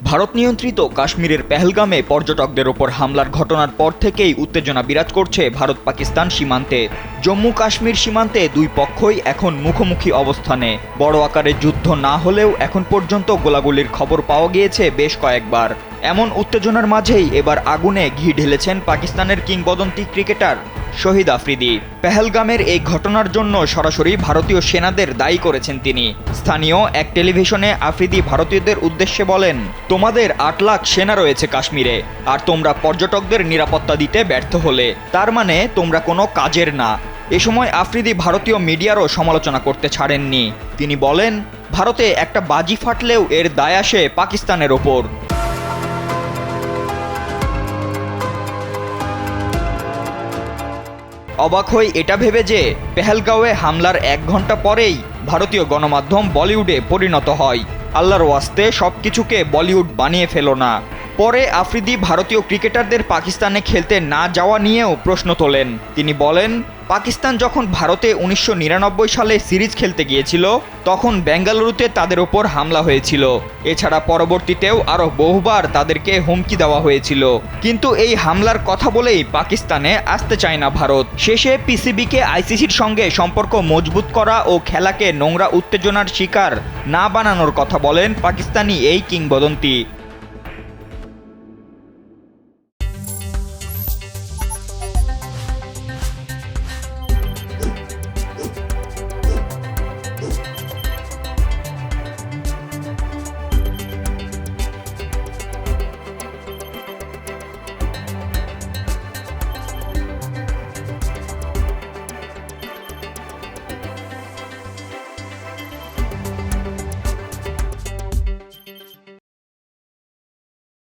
ভারত নিয়ন্ত্রিত কাশ্মীরের পেহেলগামে পর্যটকদের ওপর হামলার ঘটনার পর থেকেই উত্তেজনা বিরাজ করছে ভারত পাকিস্তান সীমান্তে। জম্মু কাশ্মীর সীমান্তে দুই পক্ষই এখন মুখোমুখি অবস্থানে। বড় আকারের যুদ্ধ না হলেও এখন পর্যন্ত গোলাগুলির খবর পাওয়া গিয়েছে বেশ কয়েকবার। এমন উত্তেজনার মাঝেই এবার আগুনে ঘি ঢেলেছেন পাকিস্তানের কিংবদন্তি ক্রিকেটার শহীদ আফ্রিদি। পেহেলগামের এই ঘটনার জন্য সরাসরি ভারতীয় সেনাদের দায়ী করেছেন তিনি। স্থানীয় এক টেলিভিশনে আফ্রিদি ভারতীয়দের উদ্দেশ্যে বলেন, তোমাদের ৮ লাখ সেনা রয়েছে কাশ্মীরে, আর তোমরা পর্যটকদের নিরাপত্তা দিতে ব্যর্থ হলে তার মানে তোমরা কোনো কাজের না। এ সময় আফ্রিদি ভারতীয় মিডিয়ারও সমালোচনা করতে ছাড়েননি। তিনি বলেন, ভারতে একটা বাজি ফাটলেও এর দায় আসে পাকিস্তানের ওপর। অবাক হই এটা ভেবে যে পেহেলগাঁওয়ে হামলার ১ ঘন্টা পরেই ভারতীয় গণমাধ্যম বলিউডে পরিণত হয়। আল্লাহর ওয়াস্তে সবকিছুকে বলিউড বানিয়ে ফেলো না। পরে আফ্রিদি ভারতীয় ক্রিকেটারদের পাকিস্তানে খেলতে না যাওয়া নিয়েও প্রশ্ন তোলেন। তিনি বলেন, পাকিস্তান যখন ভারতে ১৯৯৯ সালে সিরিজ খেলতে গিয়েছিল তখন বেঙ্গালুরুতে তাদের ওপর হামলা হয়েছিল। এছাড়া পরবর্তীতেও আরও বহুবার তাদেরকে হুমকি দেওয়া হয়েছিল, কিন্তু এই হামলার কথা বলেই পাকিস্তানে আসতে চায় না ভারত। শেষে পিসিবিকে আইসিসির সঙ্গে সম্পর্ক মজবুত করা ও খেলাকে নোংরা উত্তেজনার শিকার না বানানোর কথা বলেন পাকিস্তানি এই কিংবদন্তি।